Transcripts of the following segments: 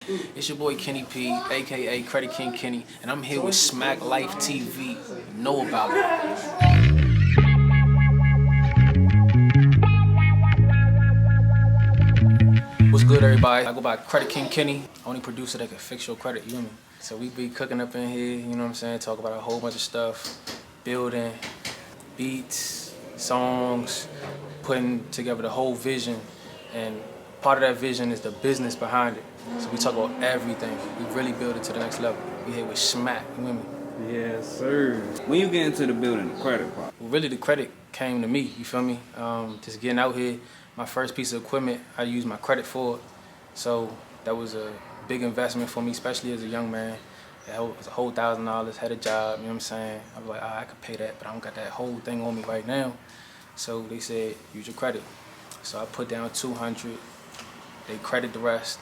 It's your boy Kenny P, aka Credit King Kenny, and I'm here with Smack Life TV. Know about it. What's good, everybody? I go by Credit King Kenny, only producer that can fix your credit, you hear me? So we be cooking up in here, you know what I'm saying? Talk about a whole bunch of stuff, building, beats, songs, putting together the whole vision, and part of that vision is the business behind it. So we talk about everything. We really build it to the next level. We here with Smack, you hear me? Yes, sir. When you get into the building, the credit part? Well, really the credit came to me, you feel me? Just getting out here, my first piece of equipment, I used my credit for it. So that was a big investment for me, especially as a young man. It was a whole $1,000, had a job, you know what I'm saying? I was like, I could pay that, but I don't got that whole thing on me right now. So they said, use your credit. So I put down 200, they credit the rest.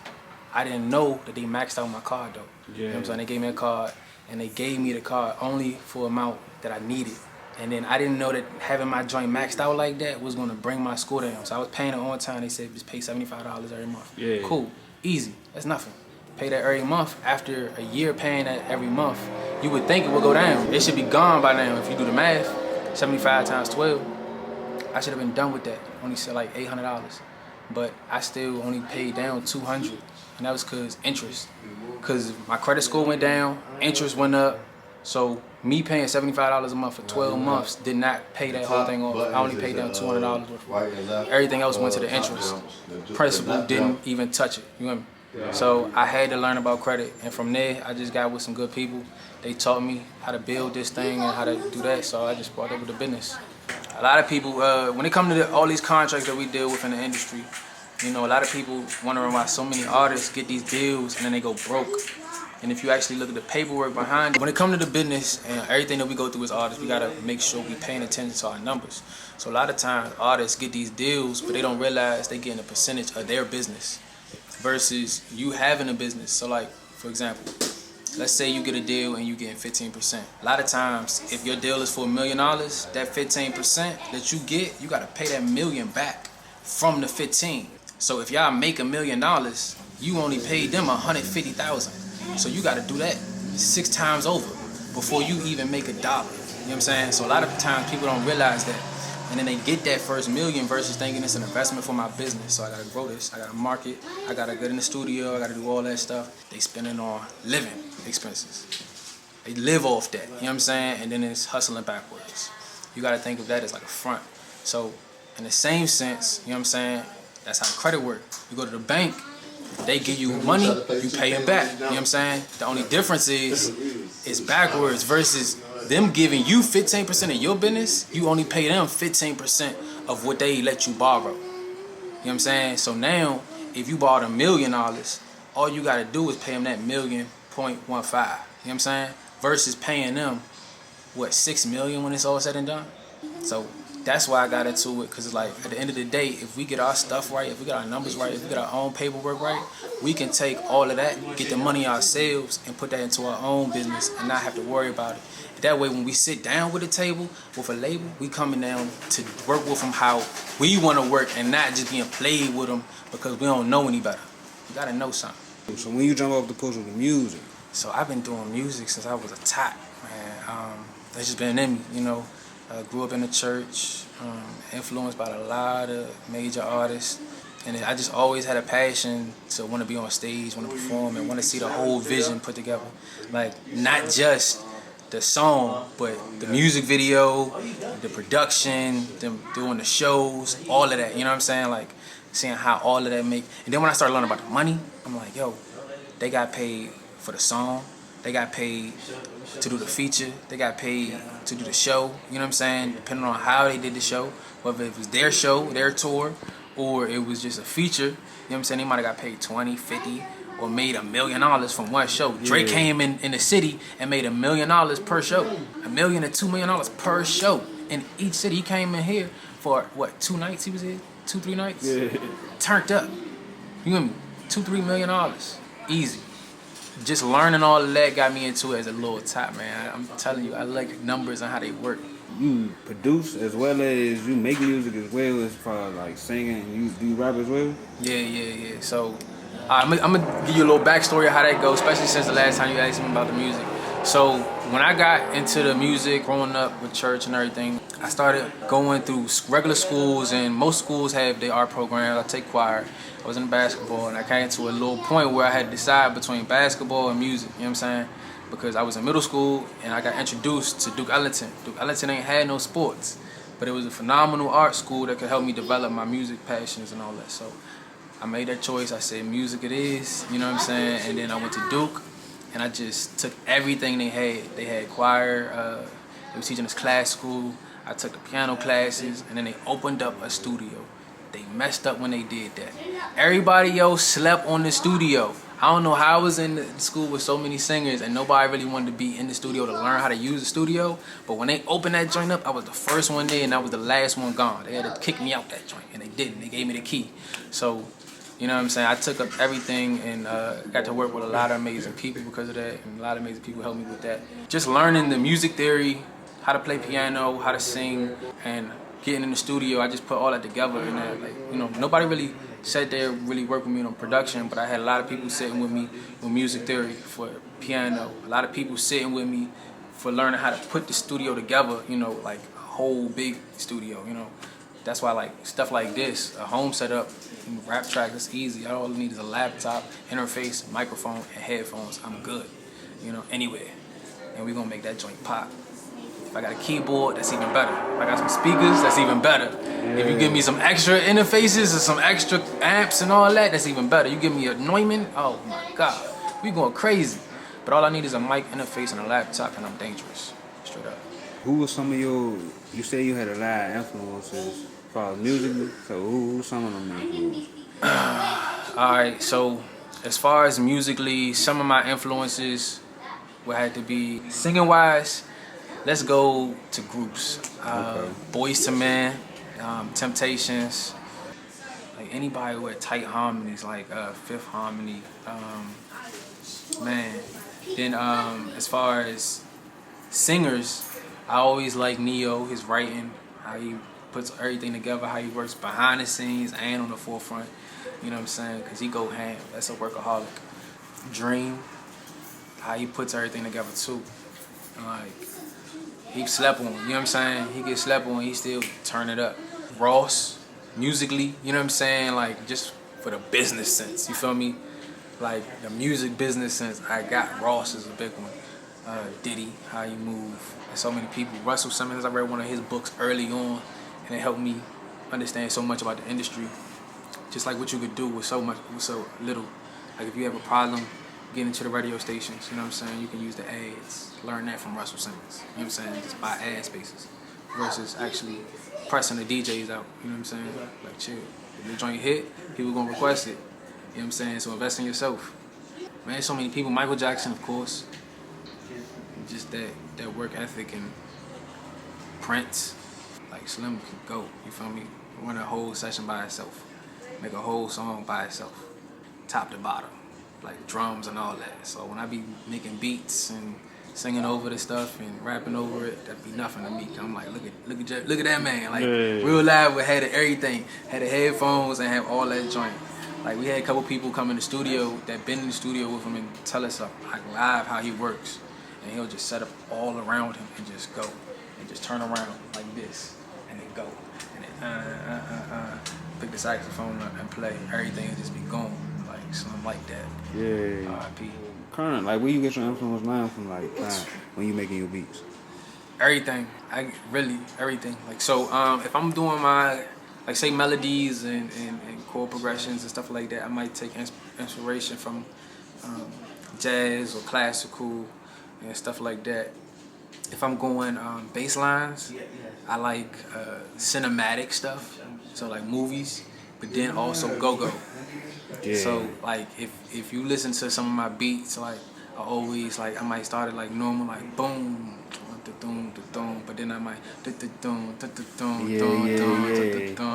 I didn't know that they maxed out my card though. Yeah. You know what I'm saying? They gave me a card, and they gave me the card only for amount that I needed. And then I didn't know that having my joint maxed out like that was gonna bring my score down. So I was paying it on time. They said just pay $75 every month. Yeah. Cool, easy, that's nothing. Pay that every month. After a year paying that every month, you would think it would go down. It should be gone by now if you do the math. 75 times 12. I should have been done with that. Only said like $800. But I still only paid down 200. And that was cause interest. Cause my credit score went down, interest went up. So me paying $75 a month for 12 months did not pay that whole thing off. I only paid down $200 worth. Everything else went to the interest. Principal didn't even touch it, you know what I mean? So I had to learn about credit, and from there I just got with some good people. They taught me how to build this thing and how to do that, so I just brought over the business. A lot of people, when it comes to all these contracts that we deal with in the industry, you know, a lot of people wondering why so many artists get these deals and then they go broke. And if you actually look at the paperwork behind it, when it comes to the business and everything that we go through as artists, we gotta make sure we paying attention to our numbers. So a lot of times artists get these deals, but they don't realize they getting a percentage of their business versus you having a business. So like, for example, let's say you get a deal and you getting 15%. A lot of times, if your deal is for $1 million, that 15% that you get, you gotta pay that million back from the 15. So if y'all make $1 million, you only paid them $150,000. So you gotta do that 6 times over before you even make $1. You know what I'm saying? So a lot of times people don't realize that. And then they get that first million versus thinking it's an investment for my business. So I gotta grow this, I gotta market, I gotta get in the studio, I gotta do all that stuff. They spending on living expenses. They live off that, you know what I'm saying? And then it's hustling backwards. You gotta think of that as like a front. So in the same sense, you know what I'm saying? That's how credit works. You go to the bank, they give you money, you pay them back. You know what I'm saying? The only difference is it's backwards versus them giving you 15% of your business, you only pay them 15% of what they let you borrow. You know what I'm saying? So now, if you borrowed $1 million, all you gotta do is pay them that $1.15 million. You know what I'm saying? Versus paying them, what, $6 million when it's all said and done? So that's why I got into it, because it's like, at the end of the day, if we get our stuff right, if we get our numbers right, if we get our own paperwork right, we can take all of that, get the money ourselves, and put that into our own business and not have to worry about it. That way, when we sit down with a table, with a label, we coming down to work with them how we want to work and not just being played with them because we don't know any better. You got to know something. So when you jump off the porch with the music? So I've been doing music since I was a tot, man. That's just been in me, you know. Grew up in the church, influenced by a lot of major artists, and I just always had a passion to want to be on stage, want to perform, and want to see the whole vision put together. Like, not just the song, but the music video, the production, them doing the shows, all of that, you know what I'm saying? Like, seeing how all of that make, and then when I started learning about the money, I'm like, yo, they got paid for the song, they got paid to do the feature, they got paid to do the show, you know what I'm saying? Depending on how they did the show, whether it was their show, their tour, or it was just a feature, you know what I'm saying? They might have got paid 20, 50, or made $1 million from one show. Yeah. Drake came in the city and made $1 million per show. $1 million to $2 million per show. In each city, he came in here for, what, 2 nights he was here? 2, 3 nights? Yeah. Turned up. You know what I mean? $2, $3 million. Easy. Just learning all of that got me into it as a little top, man. I'm telling you, I like numbers and how they work. You produce as well as you make music as well as far as like singing and you do rap as well? Yeah. So I'm gonna give you a little backstory of how that goes, especially since the last time you asked me about the music. So when I got into the music, growing up with church and everything, I started going through regular schools, and most schools have their art programs. I take choir. I was in basketball, and I came to a little point where I had to decide between basketball and music. You know what I'm saying? Because I was in middle school and I got introduced to Duke Ellington. Duke Ellington ain't had no sports, but it was a phenomenal art school that could help me develop my music passions and all that. So I made that choice. I said music it is, you know what I'm saying? And then I went to Duke and I just took everything they had. They had choir, they was teaching us classical. I took the piano classes, and then they opened up a studio. They messed up when they did that. Everybody else slept on the studio. I don't know how I was in the school with so many singers and nobody really wanted to be in the studio to learn how to use the studio. But when they opened that joint up, I was the first one there and I was the last one gone. They had to kick me out that joint, and they didn't. They gave me the key. So, you know what I'm saying? I took up everything and got to work with a lot of amazing people because of that, and a lot of amazing people helped me with that. Just learning the music theory, how to play piano, how to sing, and getting in the studio, I just put all that together. And like, you know, nobody really sat there really worked with me on production, but I had a lot of people sitting with me with music theory for piano. A lot of people sitting with me for learning how to put the studio together, you know, like a whole big studio, you know. That's why like stuff like this, a home setup, rap track, it's easy. All I need is a laptop, interface, microphone, and headphones. I'm good, you know, anywhere. And we're gonna make that joint pop. If I got a keyboard, that's even better. If I got some speakers, that's even better. Yeah. If you give me some extra interfaces or some extra amps and all that, that's even better. You give me a Neumann, oh my God, we going crazy. But all I need is a mic, interface, and a laptop, and I'm dangerous, straight up. Who was some of your, you say you had a lot of influences as far as musically, so who some of them influences? Alright, so as far as musically, some of my influences would have to be, singing-wise, let's go to groups. Okay. Boys to Men, Temptations, like anybody with tight harmonies, like Fifth Harmony, man. Then as far as singers, I always like Neo, his writing, how he puts everything together, how he works behind the scenes and on the forefront. You know what I'm saying? Because he go ham. That's a workaholic. Dream, how he puts everything together too. Like, he slept on, you know what I'm saying? He gets slept on, he still turn it up. Ross, musically, you know what I'm saying? Like, just for the business sense, you feel me? Like, the music business sense, I got Ross is a big one. Diddy, how you move. And so many people. Russell Simmons, I read one of his books early on, and it helped me understand so much about the industry. Just like what you could do with so little. Like, if you have a problem, get into the radio stations, you know what I'm saying? You can use the ads. Learn that from Russell Simmons, you know what I'm saying? Just buy ad spaces versus actually pressing the DJs out, you know what I'm saying? Like, chill. If your joint hit, people gonna request it, you know what I'm saying? So invest in yourself. Man, so many people. Michael Jackson, of course. Just that work ethic, and Prince. Like, Slim can go, you feel me? Run a whole session by itself. Make a whole song by itself, top to bottom. Like drums and all that. So when I be making beats and singing over the stuff and rapping over it, that'd be nothing to me. I'm like, look at that man. Like, real live, we had everything, had the headphones and have all that joint. Like, we had a couple people come in the studio that been in the studio with him and tell us like live how he works, and he'll just set up all around him and just go and just turn around like this and then go and then pick the saxophone up and play. Everything will just be going. Something like that. Yeah. R.I.P. Current, like, where you get your influence now from, like, when you making your beats? Everything. Everything. Like, so, if I'm doing my, like, say, melodies and chord progressions and stuff like that, I might take inspiration from jazz or classical and stuff like that. If I'm going bass lines, I like cinematic stuff, so like movies, but then also go-go. Yeah. So like if you listen to some of my beats, like I might start it like normal, like boom, but then I might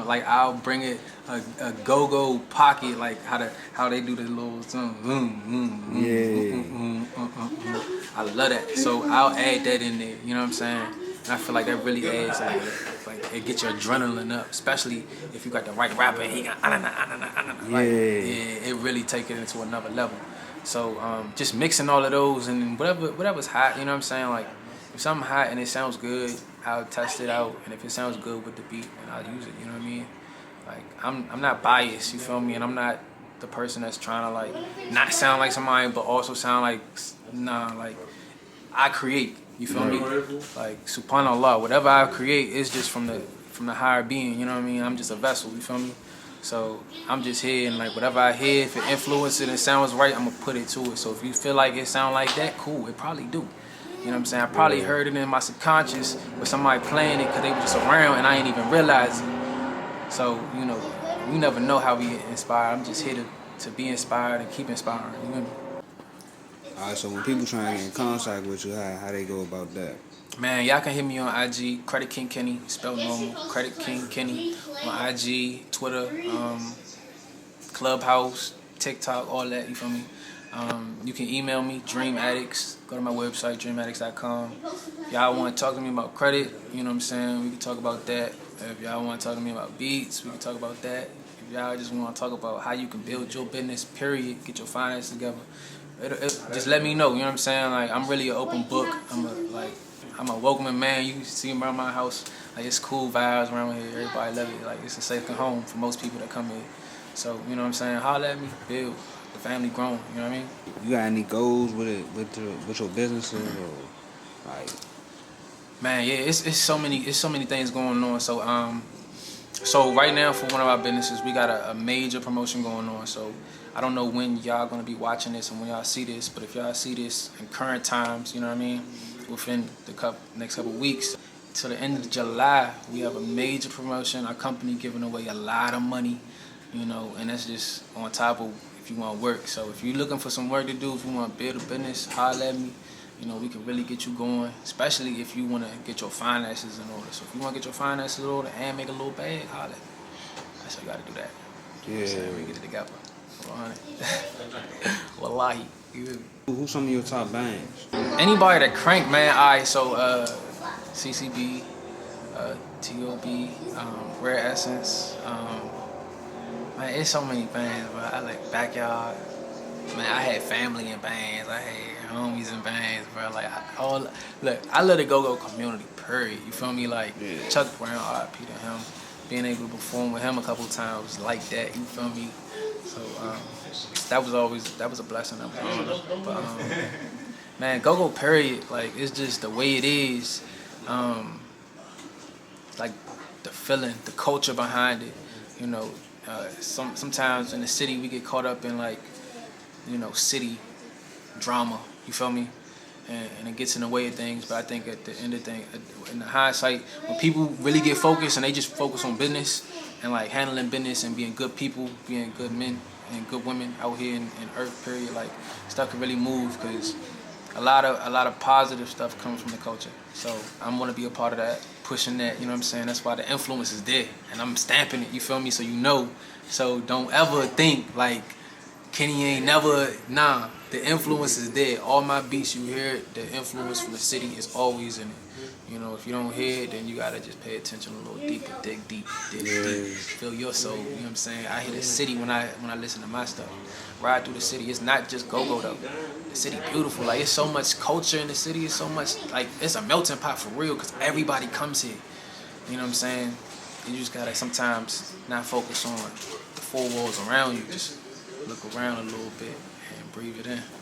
like I'll bring it a go-go pocket, like how they do the little I love that. So I'll add that in there, you know what I'm saying? And I feel like that really adds like it gets your adrenaline up, especially if you got the right rapper and he got like, it really take it into another level. So just mixing all of those and whatever's hot, you know what I'm saying? Like if something hot and it sounds good, I'll test it out, and if it sounds good with the beat, then I'll use it. You know what I mean? Like I'm not biased, you feel me? And I'm not the person that's trying to like not sound like somebody but also sound like like I create. You feel me? Like subhanallah, whatever I create is just from the higher being. You know what I mean? I'm just a vessel. You feel me? So I'm just here, and like whatever I hear, if it influences it and sounds right, I'm gonna put it to it. So if you feel like it sound like that, cool. It probably do. You know what I'm saying? I probably heard it in my subconscious with somebody playing it because they were just around and I ain't even realize it. So, you know, you never know how we inspire. I'm just here to be inspired and keep inspiring. You know? Alright, so when people try to get in contact with you, how they go about that? Man, y'all can hit me on IG, Credit King Kenny, spelled normal, Credit King Kenny, on IG, Twitter, Clubhouse, TikTok, all that, you feel me? You can email me, Dream Addicts. Go to my website, dreamaddicts.com. If y'all want to talk to me about credit, you know what I'm saying, we can talk about that. If y'all want to talk to me about beats, we can talk about that. If y'all just want to talk about how you can build your business, period, get your finances together, just let me know, you know what I'm saying? Like, I'm really an open book. I'm a welcoming man. You see me around my house, like, it's cool vibes around here. Everybody love it. Like, it's a second home for most people that come here. So, you know what I'm saying? Holler at me, build. The family grown, you know what I mean? You got any goals with your businesses or like? Man, yeah, it's so many things going on. So right now for one of our businesses, we got a major promotion going on. So I don't know when y'all gonna be watching this and when y'all see this, but if y'all see this in current times, you know what I mean, within the next couple weeks, till the end of July, we have a major promotion. Our company giving away a lot of money, you know, and that's just on top of if you want work. So if you're looking for some work to do, if you want to build a business, holler at me. You know, we can really get you going, especially if you want to get your finances in order. So if you want to get your finances in order and make a little bag, holler at me. That's how you got to do that. Yeah. So we get it together. Wallahi. Who's some of your top bands? Anybody that crank, man. Alright, so CCB, T.O.B., Rare Essence, man, it's so many bands, bro. I like Backyard. Man, I had family in bands. I had homies in bands, bro. Like, I love the go-go community, period. You feel me? Like, Chuck Brown, R.I.P. to him. Being able to perform with him a couple times like that, you feel me? So, that was a blessing. That was an honor. But, man, go-go, period. Like, it's just the way it is. Like, the feeling, the culture behind it, you know. Sometimes in the city we get caught up in, like, you know, city drama, you feel me? And it gets in the way of things, but I think at the end of the thing, in the hindsight, when people really get focused and they just focus on business and like handling business and being good people, being good men and good women out here in Earth, period, like stuff can really move because a lot of positive stuff comes from the culture. So I'm gonna be a part of that, pushing that, you know what I'm saying? That's why the influence is there and I'm stamping it, you feel me? So you know, so don't ever think like Kenny ain't never, nah, the influence is there. All my beats you hear, the influence from the city is always in it. You know, if you don't hear it, then you gotta just pay attention a little deeper, dig deep, feel your soul, you know what I'm saying? I hear the city when I listen to my stuff. Ride through the city, it's not just go-go though. The city beautiful, like it's so much culture in the city, it's so much, like it's a melting pot for real, cause everybody comes here. You know what I'm saying? You just gotta sometimes not focus on the four walls around you, just look around a little bit and breathe it in.